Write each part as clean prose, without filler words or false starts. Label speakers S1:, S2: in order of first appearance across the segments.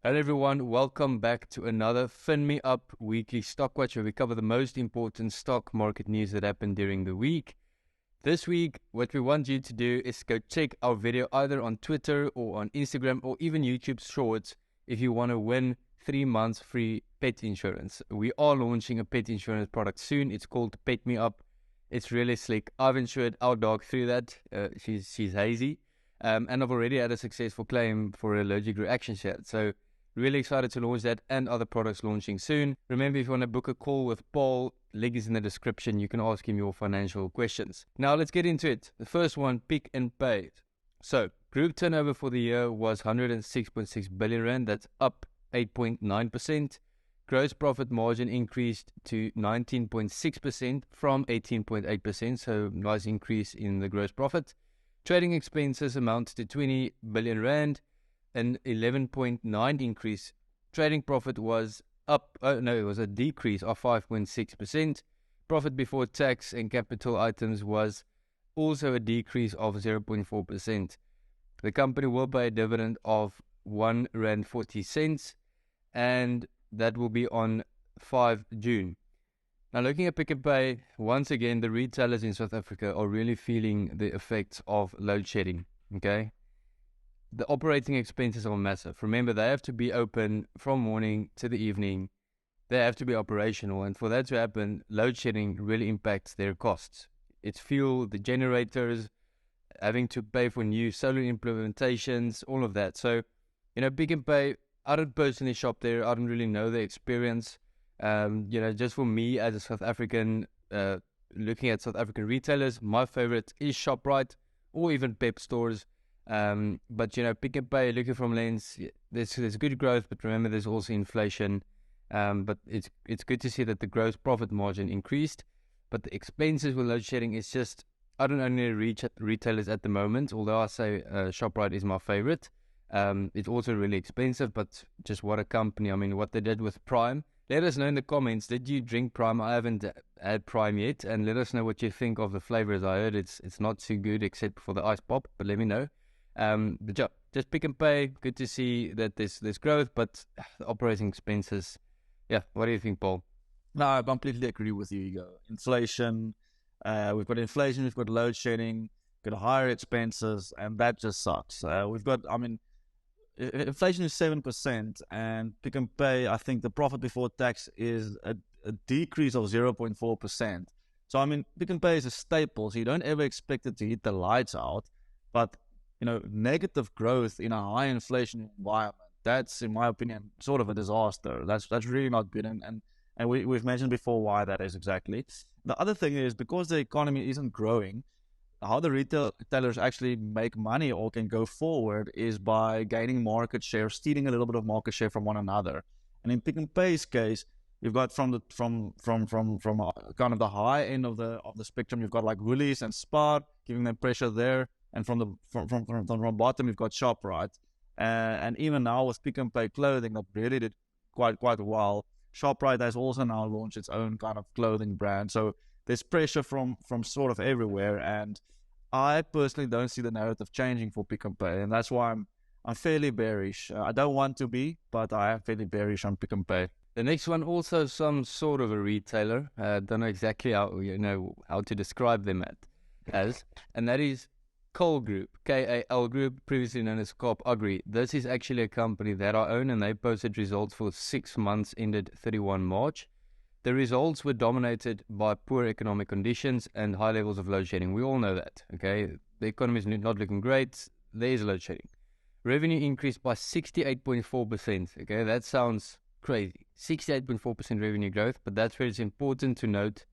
S1: Hello everyone, welcome back to another FinMeUp weekly stock watch where we cover the most important stock market news that happened during the week. This week, what we want you to do is go check our video either on Twitter or on Instagram or even YouTube Shorts if you want to win 3 months free pet insurance. We are launching a pet insurance product soon. It's called FinMeUp. It's really slick. I've insured our dog through that. She's Hazy. And I've already had a successful claim for an allergic reaction shot. So really excited to launch that and other products launching soon. Remember, if you want to book a call with Paul, link is in the description. You can ask him your financial questions. Now let's get into it. The first one, Pick and Pay. So group turnover for the year was 106.6 billion rand. That's up 8.9%. Gross profit margin increased to 19.6% from 18.8%. So nice increase in the gross profit. Trading expenses amounted to 20 billion rand. An 11.9 increase. Trading profit was it was a decrease of 5.6%. Profit before tax and capital items was also a decrease of 0.4%. The company will pay a dividend of 1 rand 40 cents, and that will be on 5 June. Now, looking at Pick n Pay, once again, the retailers in South Africa are really feeling the effects of load shedding. Okay. The operating expenses are massive. Remember, they have to be open from morning to the evening. They have to be operational. And for that to happen, load shedding really impacts their costs. It's fuel, the generators, having to pay for new solar implementations, all of that. So, Pick n Pay, I don't personally shop there. I don't really know the experience. Just for me as a South African, looking at South African retailers, my favorite is ShopRite or even Pep stores. But Pick n Pay, looking from lens, there's good growth, but remember there's also inflation. But it's good to see that the gross profit margin increased, but the expenses with load shedding is just, I don't only reach retailers at the moment, although I say ShopRite is my favorite. It's also really expensive, but just what a company. I mean, what they did with Prime. Let us know in the comments, did you drink Prime? I haven't had Prime yet, and let us know what you think of the flavors. I heard it's not too good except for the ice pop, but let me know. But yeah, just Pick n Pay. Good to see that there's growth, but the operating expenses. Yeah, what do you think, Paul?
S2: No, I completely agree with you, Higgo. Inflation, we've got inflation, we've got load shedding, we've got higher expenses, and that just sucks. Inflation is 7%, and Pick n Pay, I think the profit before tax is a decrease of 0.4%. So, Pick n Pay is a staple, so you don't ever expect it to hit the lights out, but negative growth in a high inflation environment, that's, in my opinion, sort of a disaster. That's really not good. And we've mentioned before why that is exactly. The other thing is, because the economy isn't growing, how the retailers actually make money or can go forward is by gaining market share, stealing a little bit of market share from one another. And in Pick n Pay's case, you've got from kind of the high end of the spectrum, you've got like Woolies and Spar giving them pressure there. And from the bottom, you've got ShopRite. And even now with Pick n Pay clothing, that really did quite well. ShopRite has also now launched its own kind of clothing brand. So there's pressure from sort of everywhere. And I personally don't see the narrative changing for Pick n Pay. And that's why I'm fairly bearish. I don't want to be, but I am fairly bearish on Pick n Pay.
S1: The next one, also some sort of a retailer. Don't know exactly how to describe them as, and that is KAL Group, KAL Group, previously known as Kaap Agri. This is actually a company that I own, and they posted results for 6 months ended 31 March. The results were dominated by poor economic conditions and high levels of load shedding. We all know that, okay? The economy is not looking great. There is load shedding. Revenue increased by 68.4%, okay? That sounds crazy. 68.4% revenue growth, but that's where it's important to note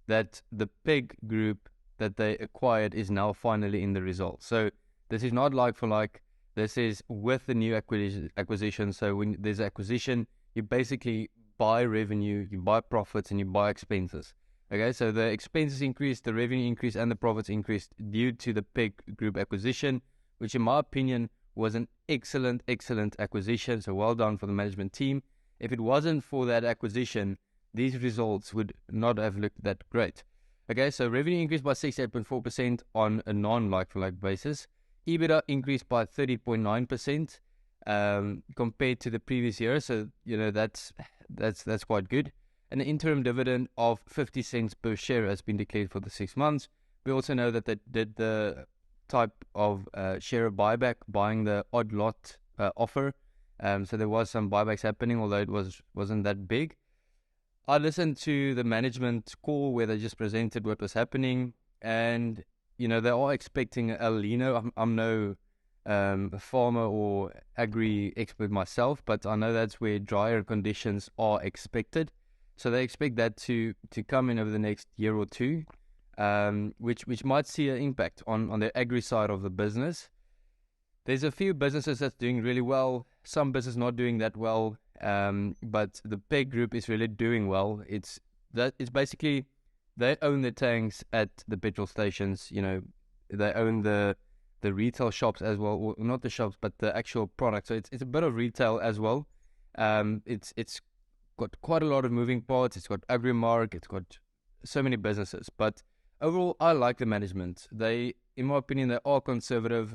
S1: that the PEG group that they acquired is now finally in the results. So this is not like for like. This is with the new acquisition. So when there's acquisition, you basically buy revenue, you buy profits, and you buy expenses. Okay, so the expenses increased, the revenue increased, and the profits increased due to the PEG group acquisition, which in my opinion was an excellent acquisition. So well done for the management team. If it wasn't for that acquisition, these results would not have looked that great. Okay, so revenue increased by 68.4% on a non-like-for-like basis. EBITDA increased by 30.9%. compared to the previous year. So, that's quite good. An interim dividend of 50 cents per share has been declared for the 6 months. We also know that they did the type of share buyback, buying the odd lot offer. So there was some buybacks happening, although it wasn't that big. I listened to the management call where they just presented what was happening, and they are expecting El Nino. I'm no farmer or agri expert myself, but I know that's where drier conditions are expected. So they expect that to come in over the next year or two, which might see an impact on the agri side of the business. There's a few businesses that's doing really well, some business not doing that well, but the KAL Group is really doing well. It's basically they own the tanks at the petrol stations. They own the retail shops as well, or not the shops, but the actual product. So it's a bit of retail as well. It's got quite a lot of moving parts. It's got Agrimark. It's got so many businesses. But overall, I like the management. They, in my opinion, they are conservative.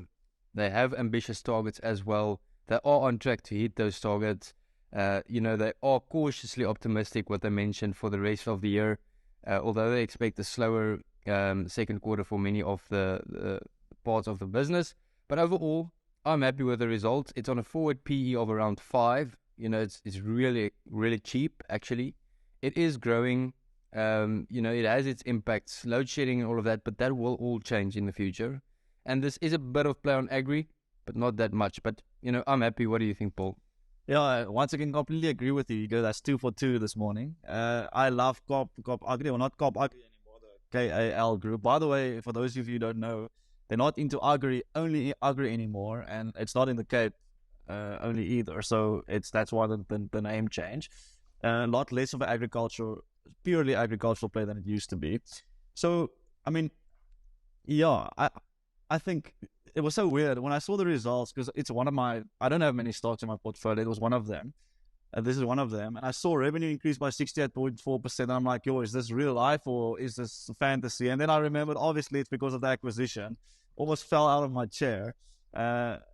S1: They have ambitious targets as well. They are on track to hit those targets. They are cautiously optimistic, what they mentioned, for the rest of the year, although they expect a slower second quarter for many of the parts of the business. But overall, I'm happy with the results. It's on a forward PE of around 5. It's really, really cheap, actually. It is growing. It has its impacts, load shedding and all of that, but that will all change in the future. And this is a bit of play on agri, but not that much. But, I'm happy. What do you think, Paul?
S2: Yeah, once again, completely agree with you. That's 2 for 2 this morning. I love KAL Agri, or not KAL Agri anymore, the KAL Group. By the way, for those of you who don't know, they're not into only agri anymore, and it's not in the Cape only either. So that's why the name change. A lot less of an purely agricultural play than it used to be. So, I think it was so weird when I saw the results, because it's one of I don't have many stocks in my portfolio. It was one of them. This is one of them. And I saw revenue increase by 68.4%. And I'm like, yo, is this real life or is this fantasy? And then I remembered, obviously, it's because of the acquisition. Almost fell out of my chair.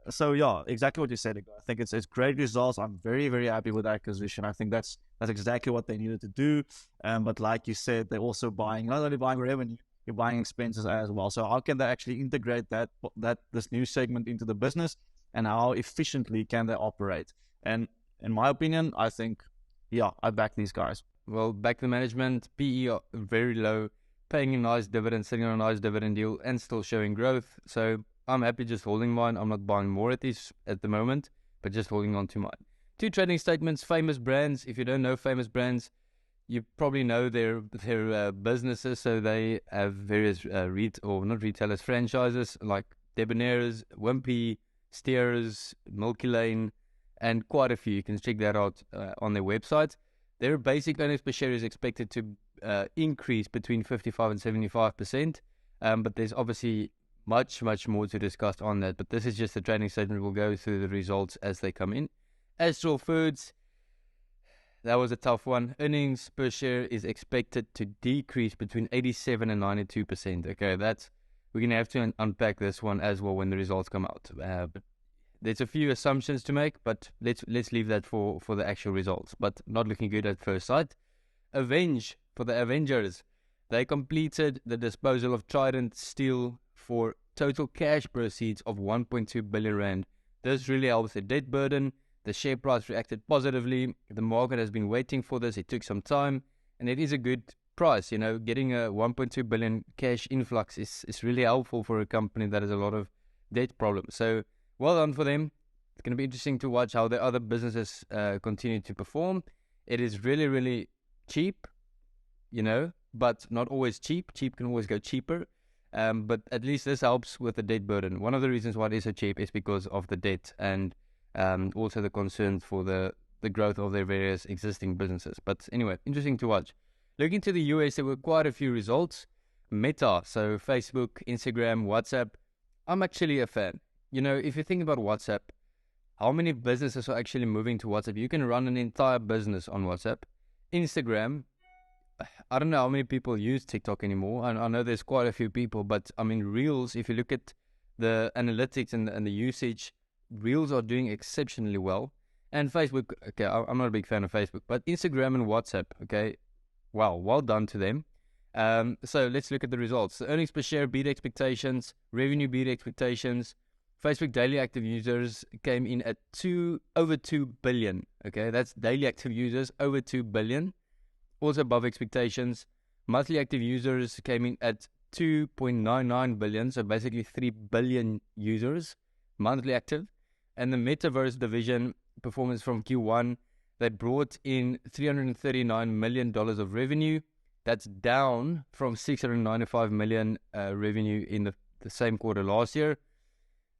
S2: So yeah, exactly what you said, Higgo. I think it's great results. I'm very, very happy with the acquisition. I think that's exactly what they needed to do. But like you said, they're also not only buying revenue, you're buying expenses as well. So how can they actually integrate this new segment into the business, and how efficiently can they operate? And in my opinion, I think, I back these guys.
S1: Well, back the management, PE are very low, paying a nice dividend, sitting on a nice dividend deal, and still showing growth. So I'm happy just holding mine. I'm not buying more at the moment, but just holding on to mine. 2 trading statements, Famous Brands. If you don't know Famous Brands, you probably know their businesses. So they have various franchises like Debonair's, Wimpy, Steers, Milky Lane, and quite a few. You can check that out on their website. Their basic earnings per share is expected to increase between 55 and 75%. But there's obviously much, much more to discuss on that. But this is just the trading statement. We'll go through the results as they come in. Astral Foods, that was a tough one. Earnings per share is expected to decrease between 87 and 92%. Okay, we're going to have to unpack this one as well when the results come out. But there's a few assumptions to make, but let's leave that for the actual results. But not looking good at first sight. Aveng, for the Avengers, they completed the disposal of Trident Steel for total cash proceeds of 1.2 billion rand. This really helps the debt burden. The share price reacted positively. The market has been waiting for this. It took some time, and it is a good price. Getting a 1.2 billion cash influx is really helpful for a company that has a lot of debt problems. So well done for them. It's going to be interesting to watch how the other businesses continue to perform. It is really, really cheap, but not always cheap. Cheap can always go cheaper. But at least this helps with the debt burden. One of the reasons why it is so cheap is because of the debt and also the concerns for the growth of their various existing businesses. But anyway, interesting to watch. Looking to the US, there were quite a few results. Meta, so Facebook, Instagram, WhatsApp. I'm actually a fan. If you think about WhatsApp, how many businesses are actually moving to WhatsApp? You can run an entire business on WhatsApp. Instagram, I don't know how many people use TikTok anymore. I know there's quite a few people, but Reels, if you look at the analytics and the usage, Reels are doing exceptionally well. And Facebook, okay, I'm not a big fan of Facebook, but Instagram and WhatsApp, okay, wow, well done to them. So let's look at the results. The earnings per share beat expectations, revenue beat expectations. Facebook daily active users came in at over 2 billion. Okay, that's daily active users over 2 billion, also above expectations. Monthly active users came in at 2.99 billion, so basically 3 billion users monthly active. And the metaverse division performance from Q1, they brought in $339 million of revenue. That's down from $695 million revenue in the same quarter last year.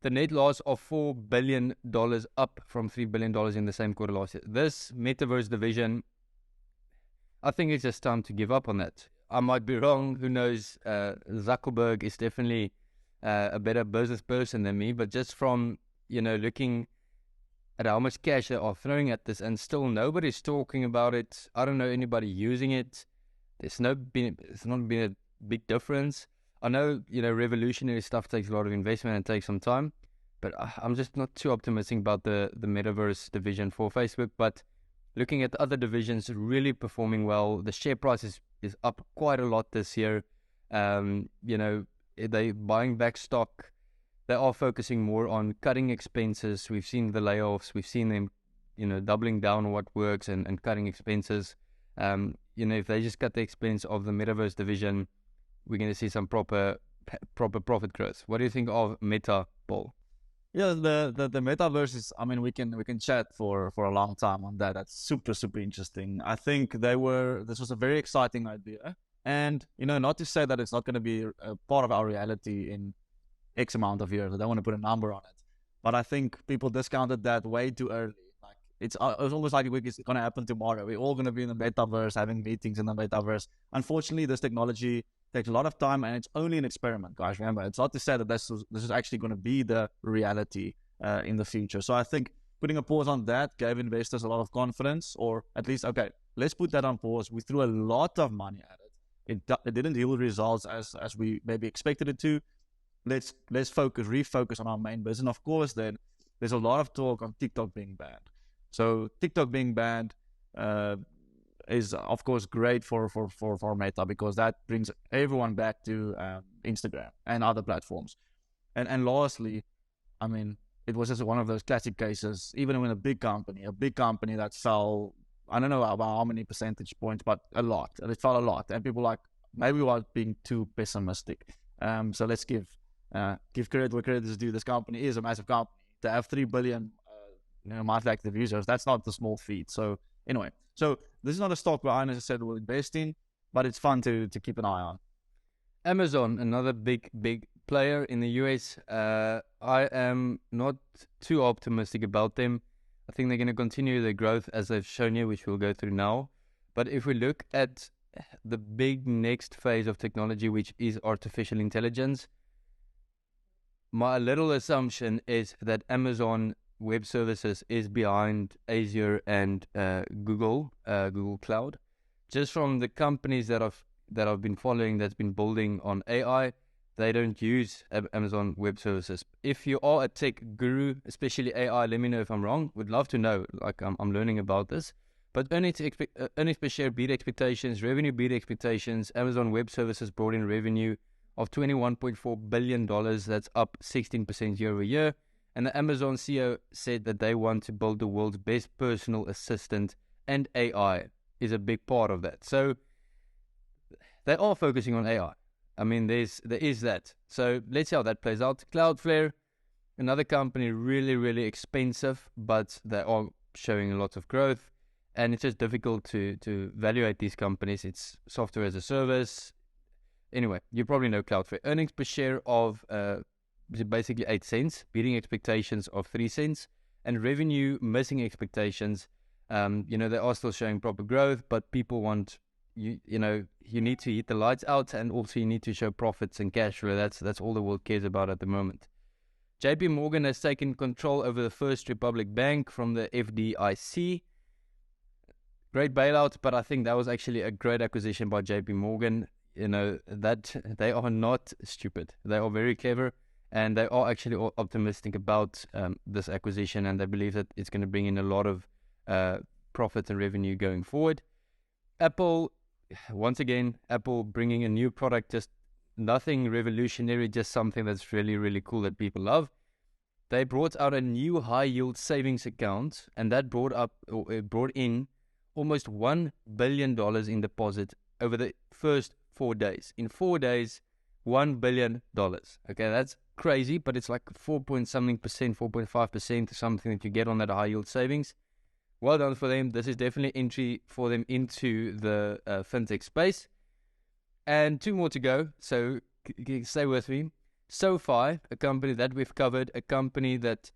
S1: The net loss of $4 billion, up from $3 billion in the same quarter last year. This metaverse division, I think it's just time to give up on that. I might be wrong. Who knows? Zuckerberg is definitely a better business person than me. But just from, looking at how much cash they are throwing at this, and still nobody's talking about it. I don't know anybody using it. It's not been a big difference. I know, revolutionary stuff takes a lot of investment and takes some time, but I'm just not too optimistic about the metaverse division for Facebook. But looking at the other divisions, really performing well. The share price is up quite a lot this year. They buying back stock. They are focusing more on cutting expenses. We've seen the layoffs. We've seen them, doubling down on what works and cutting expenses. If they just cut the expense of the metaverse division, we're going to see some proper profit growth. What do you think of Meta, Paul?
S2: Yeah, the metaverse is, we can chat for a long time on that. That's super, super interesting. I think this was a very exciting idea. And, not to say that it's not going to be a part of our reality in X amount of years. I don't want to put a number on it. But I think people discounted that way too early. Like it's almost like it's going to happen tomorrow. We're all going to be in the metaverse, having meetings in the metaverse. Unfortunately, this technology takes a lot of time, and it's only an experiment, guys. Remember, it's not to say that this is actually going to be the reality in the future. So I think putting a pause on that gave investors a lot of confidence, or at least, okay, let's put that on pause. We threw a lot of money at it. It didn't yield results as we maybe expected it to. Let's refocus on our main business. And of course, then there's a lot of talk on TikTok being banned. So TikTok being banned is of course great for Meta, because that brings everyone back to Instagram and other platforms. And lastly, it was just one of those classic cases. Even when a big company that fell, I don't know about how many percentage points, but a lot, and it fell a lot. And people like, maybe we are being too pessimistic. So let's give credit where credit is due. This company is a massive company. To have 3 billion monthly active users, that's not a small feat. So anyway, so this is not a stock where I necessarily will invest in, but it's fun to keep an eye on.
S1: Amazon, another big player in the US. I am not too optimistic about them. I think they're going to continue their growth as they've shown you, which we'll go through now. But if we look at the big next phase of technology, which is artificial intelligence, my little assumption is that Amazon Web Services is behind Azure and Google Cloud. Just from the companies that I've been following that's been building on AI, they don't use Amazon Web Services. If you are a tech guru, especially AI, let me know if I'm wrong. Would love to know. Like I'm learning about this. But earnings per share beat expectations, revenue beat expectations. Amazon Web Services brought in revenue of $21.4 billion. That's up 16% year over year. And the Amazon CEO said that they want to build the world's best personal assistant, and AI is a big part of that. So they are focusing on AI. There is that. So let's see how that plays out. Cloudflare, another company, really, really expensive, but they are showing a lot of growth. And it's just difficult to evaluate these companies. It's software as a service. Anyway, you probably know Cloudflare. Earnings per share of basically 8 cents, beating expectations of 3 cents, and revenue missing expectations. They are still showing proper growth, but people want you need to hit the lights out, and also you need to show profits and cash flow. That's all the world cares about at the moment. JP Morgan has taken control over the First Republic Bank from the FDIC. Great bailout, but I think that was actually a great acquisition by JP Morgan. That they are not stupid. They are very clever. and they are actually optimistic about this acquisition, and they believe that it's going to bring in a lot of profit and revenue going forward. Apple, once again, Apple bringing a new product, just nothing revolutionary, just something that's really, really cool that people love. They brought out a new high-yield savings account, and that brought in almost $1 billion in deposit over the first 4 days. In 4 days, $1 billion. Okay, that's crazy, but it's like 4.something%, 4.5% something that you get on that high-yield savings. Well done for them. This is definitely entry for them into the fintech space. And 2 more to go, so stay with me. Sofi, a company that we've covered, a company that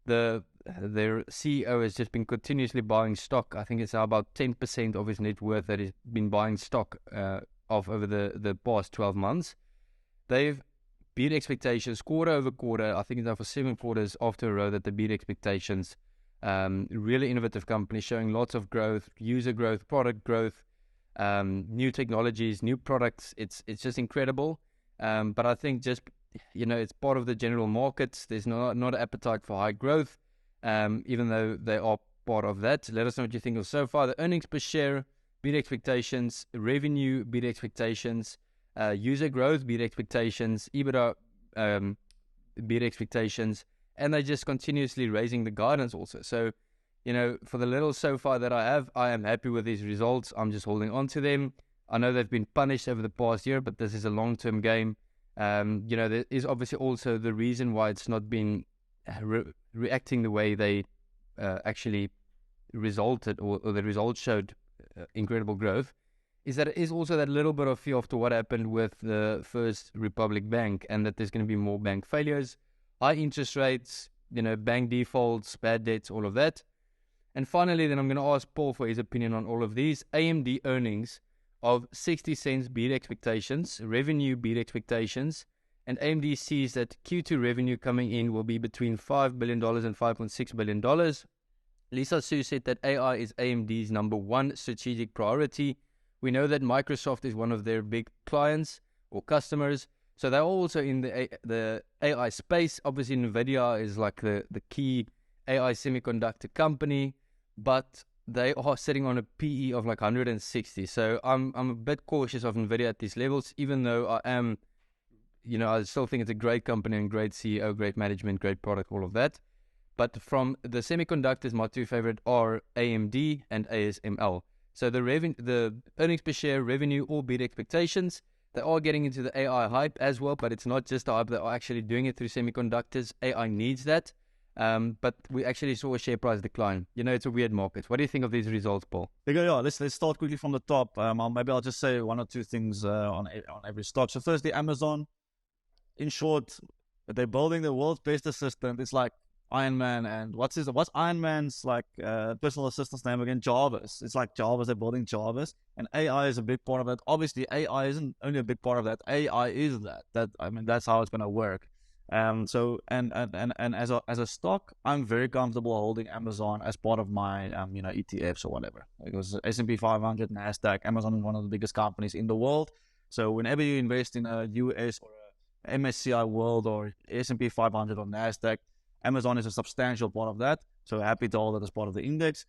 S1: their CEO has just been continuously buying stock. I think it's now about 10% of his net worth that he's been buying stock of over the past 12 months. They've beat expectations quarter over quarter. I think it's now for 7 quarters after a row that they beat expectations. Really innovative company, showing lots of growth, user growth, product growth, new technologies, new products. It's just incredible. But I think just, it's part of the general market. There's not an appetite for high growth, even though they are part of that. Let us know what you think of so far. The earnings per share beat expectations, revenue beat expectations, user growth beat expectations, EBITDA beat expectations, and they're just continuously raising the guidance also. So, for the little so far that I have, I am happy with these results. I'm just holding on to them. I know they've been punished over the past year, but this is a long-term game. There is obviously also the reason why it's not been reacting the way they actually resulted, or the results showed incredible growth, is that it is also that little bit of fear after what happened with the First Republic Bank, and that there's going to be more bank failures, high interest rates, bank defaults, bad debts, all of that. And finally, then I'm going to ask Paul for his opinion on all of these. AMD earnings of 60 cents beat expectations, revenue beat expectations, and AMD sees that Q2 revenue coming in will be between $5 billion and $5.6 billion. Lisa Su said that AI is AMD's number 1 strategic priority. We know that Microsoft is one of their big clients or customers, so they're also in the AI space. Obviously, NVIDIA is like the key AI semiconductor company, but they are sitting on a PE of like 160. So I'm a bit cautious of NVIDIA at these levels, even though I am, I still think it's a great company and great CEO, great management, great product, all of that. But from the semiconductors, my 2 favorite are AMD and ASML. So the earnings per share, revenue, all beat expectations. They are getting into the AI hype as well, but it's not just the hype. They are actually doing it through semiconductors. AI needs that. But we actually saw a share price decline. It's a weird market. What do you think of these results, Paul?
S2: Let's start quickly from the top. Maybe I'll just say 1 or 2 things on every stock. So firstly, Amazon. In short, they're building the world's best assistant. It's like Iron Man, and what's Iron Man's personal assistant's name again? Jarvis. It's like Jarvis. They're building Jarvis, and AI is a big part of that. Obviously, AI isn't only a big part of that. AI is that. That's how it's gonna work. So as a stock, I'm very comfortable holding Amazon as part of my ETFs or whatever. It was S&P 500, NASDAQ. Amazon is one of the biggest companies in the world. So whenever you invest in a US or a MSCI World or S&P 500 or NASDAQ, Amazon is a substantial part of that. So happy to hold that as part of the index.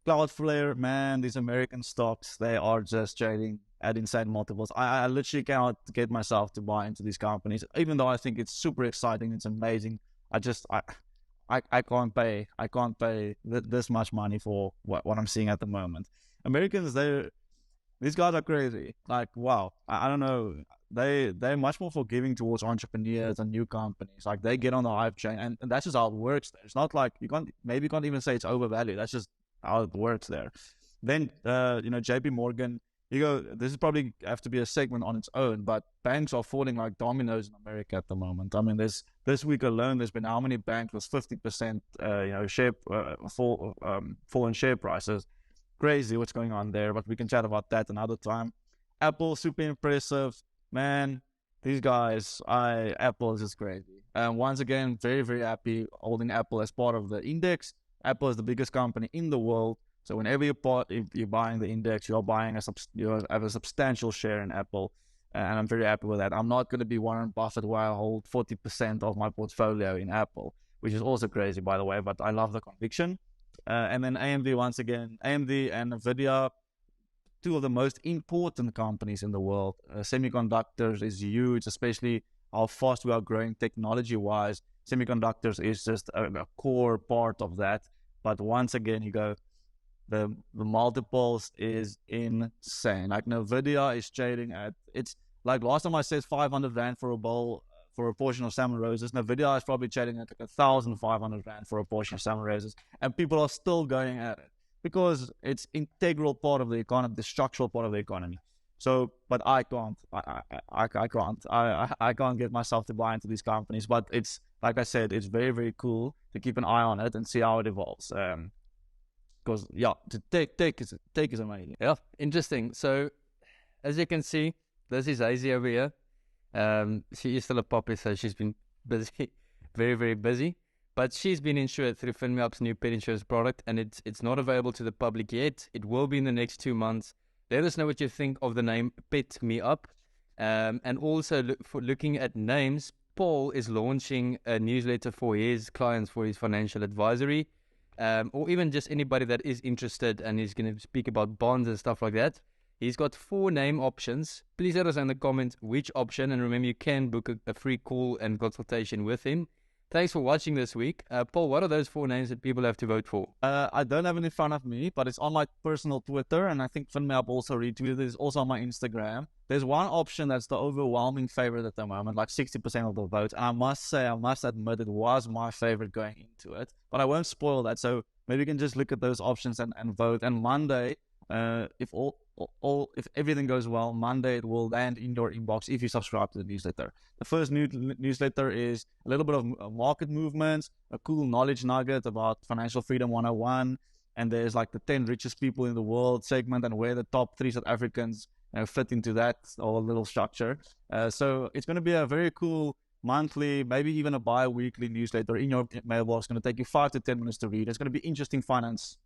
S2: Cloudflare, man, these American stocks, they are just trading at insane multiples. I literally cannot get myself to buy into these companies, even though I think it's super exciting. It's amazing. I can't pay this much money for what I'm seeing at the moment. Americans, these guys are crazy. Like, wow, I don't know. They're much more forgiving towards entrepreneurs and new companies. Like, they get on the hype train, and that's just how it works there. It's not like you can't even say it's overvalued. That's just how it works there. Then JP Morgan, this is probably have to be a segment on its own, but banks are falling like dominoes in America at the moment. I mean, this week alone, there's been how many banks with 50% fall in share prices. Crazy what's going on there, but we can chat about that another time. Apple, super impressive. Man, these guys, Apple is just crazy. Once again, very, very happy holding Apple as part of the index. Apple is the biggest company in the world. So whenever if you're buying the index, you have a substantial share in Apple. and I'm very happy with that. I'm not going to be Warren Buffett where I hold 40% of my portfolio in Apple, which is also crazy, by the way, but I love the conviction. And then AMD, once again, AMD and NVIDIA, two of the most important companies in the world. Semiconductors is huge, especially how fast we are growing technology-wise. Semiconductors is just a core part of that. But once again, you go, the multiples is insane. Like NVIDIA is trading at, it's like last time I said 500 Rand for a bowl, for a portion of salmon roses. NVIDIA is probably trading at like 1,500 Rand for a portion of salmon roses. And people are still going at it because it's integral part of the economy, the structural part of the economy. So, but I can't, I can't get myself to buy into these companies. But it's, like I said, it's very, very cool to keep an eye on it and see how it evolves. Because yeah, to take is amazing.
S1: Yeah, interesting. So as you can see, this is Hazy over here. She is still a puppy, so she's been busy, very, very busy. But she's been insured through FinMeUp's new pet insurance product, and it's not available to the public yet. It will be in the next 2 months. Let us know what you think of the name FinMeUp. And also, for looking at names, Paul is launching a newsletter for his clients for his financial advisory. Or even just anybody that is interested and is going to speak about bonds and stuff like that. He's got 4 name options. Please let us know in the comments which option. And remember, you can book a free call and consultation with him. Thanks for watching this week. Paul, what are those 4 names that people have to vote for?
S2: I don't have it in front of me, but it's on my personal Twitter. And I think FinMeUp also retweeted it. It's also on my Instagram. There's one option that's the overwhelming favorite at the moment, like 60% of the votes. And I must admit, it was my favorite going into it. But I won't spoil that. So maybe you can just look at those options and vote. And Monday, if everything goes well, Monday it will land in your inbox if you subscribe to the newsletter. The first newsletter is a little bit of market movements, a cool knowledge nugget about Financial Freedom 101, and there's like the 10 richest people in the world segment and where the top 3 South Africans fit into that whole little structure. So it's going to be a very cool monthly, maybe even a bi-weekly newsletter in your mailbox. It's going to take you 5 to 10 minutes to read. It's going to be interesting finance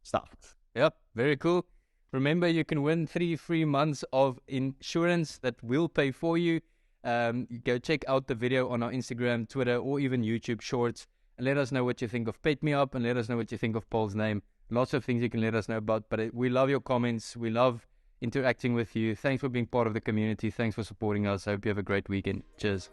S2: stuff.
S1: Yep, very cool. Remember, you can win 3 free months of insurance that we'll pay for you. Go check out the video on our Instagram, Twitter, or even YouTube Shorts, and let us know what you think of FinMeUp, and let us know what you think of Paul's name. Lots of things you can let us know about, but we love your comments. We love interacting with you. Thanks for being part of the community. Thanks for supporting us. I hope you have a great weekend. Cheers.